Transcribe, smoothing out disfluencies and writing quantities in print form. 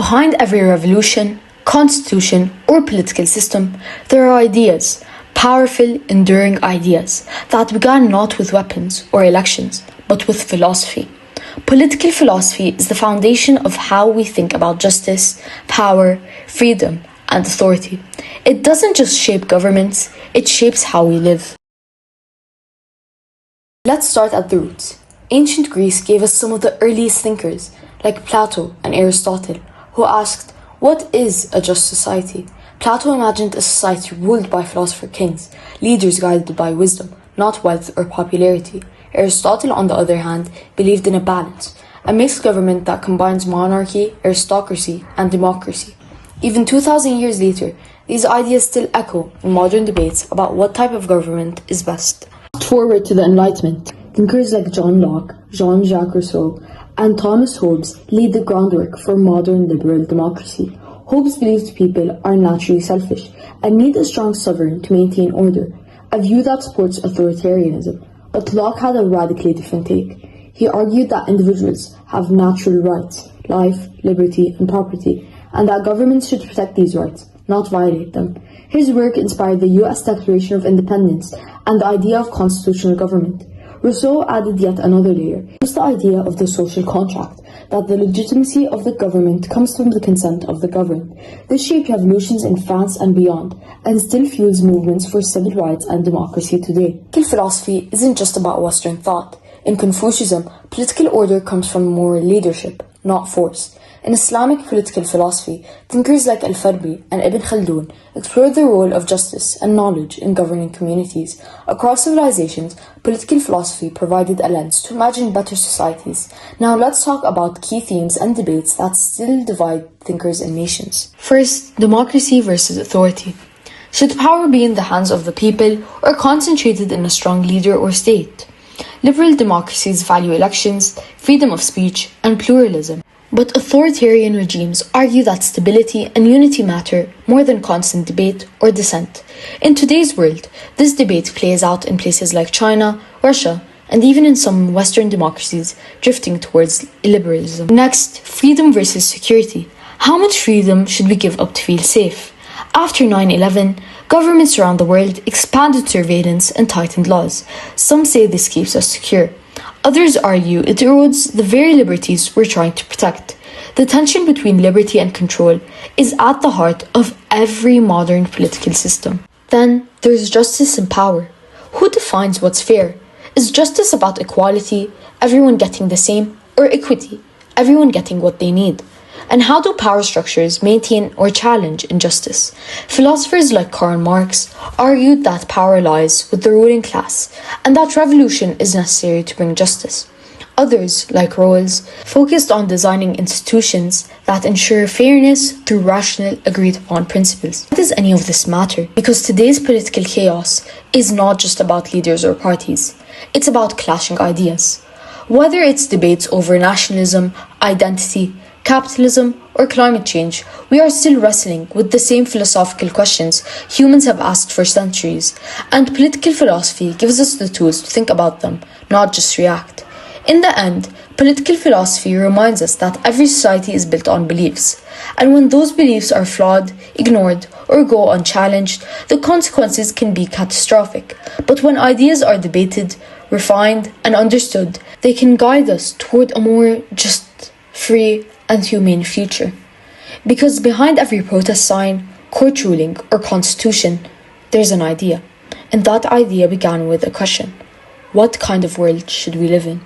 Behind every revolution, constitution, or political system, there are ideas, powerful, enduring ideas, that began not with weapons or elections, but with philosophy. Political philosophy is the foundation of how we think about justice, power, freedom, and authority. It doesn't just shape governments, it shapes how we live. Let's start at the roots. Ancient Greece gave us some of the earliest thinkers, like Plato and Aristotle, who asked, "What is a just society?" Plato imagined a society ruled by philosopher kings, leaders guided by wisdom, not wealth or popularity. Aristotle, on the other hand, believed in a balance, a mixed government that combines monarchy, aristocracy, and democracy. Even 2,000 years later, these ideas still echo in modern debates about what type of government is best. Fast forward to the Enlightenment. Thinkers like John Locke, Jean-Jacques Rousseau, and Thomas Hobbes laid the groundwork for modern liberal democracy. Hobbes believed people are naturally selfish and need a strong sovereign to maintain order, a view that supports authoritarianism. But Locke had a radically different take. He argued that individuals have natural rights, life, liberty, and property, and that governments should protect these rights, not violate them. His work inspired the US Declaration of Independence and the idea of constitutional government. Rousseau added yet another layer. It was the idea of the social contract, that the legitimacy of the government comes from the consent of the governed. This shaped revolutions in France and beyond, and still fuels movements for civil rights and democracy today. Political philosophy isn't just about Western thought. In Confucianism, political order comes from moral leadership, not force. In Islamic political philosophy, thinkers like Al-Farabi and Ibn Khaldun explored the role of justice and knowledge in governing communities. Across civilizations, political philosophy provided a lens to imagine better societies. Now let's talk about key themes and debates that still divide thinkers and nations. First, democracy versus authority. Should power be in the hands of the people or concentrated in a strong leader or state? Liberal democracies value elections, freedom of speech, and pluralism. But authoritarian regimes argue that stability and unity matter more than constant debate or dissent. In today's world, this debate plays out in places like China, Russia, and even in some Western democracies drifting towards illiberalism. Next, freedom versus security. How much freedom should we give up to feel safe? After 9/11, governments around the world expanded surveillance and tightened laws. Some say this keeps us secure. Others argue it erodes the very liberties we're trying to protect. The tension between liberty and control is at the heart of every modern political system. Then there's justice and power. Who defines what's fair? Is justice about equality, everyone getting the same, or equity, everyone getting what they need? And how do power structures maintain or challenge injustice? Philosophers like Karl Marx argued that power lies with the ruling class and that revolution is necessary to bring justice. Others, like Rawls, focused on designing institutions that ensure fairness through rational, agreed-upon principles. Why does any of this matter? Because today's political chaos is not just about leaders or parties. It's about clashing ideas. Whether it's debates over nationalism, identity, capitalism, or climate change, we are still wrestling with the same philosophical questions humans have asked for centuries, and political philosophy gives us the tools to think about them, not just react. In the end, political philosophy reminds us that every society is built on beliefs, and when those beliefs are flawed, ignored, or go unchallenged, the consequences can be catastrophic. But when ideas are debated, refined, and understood, they can guide us toward a more just, free, and humane future. Because behind every protest sign, court ruling, or constitution, there's an idea. And that idea began with a question: what kind of world should we live in?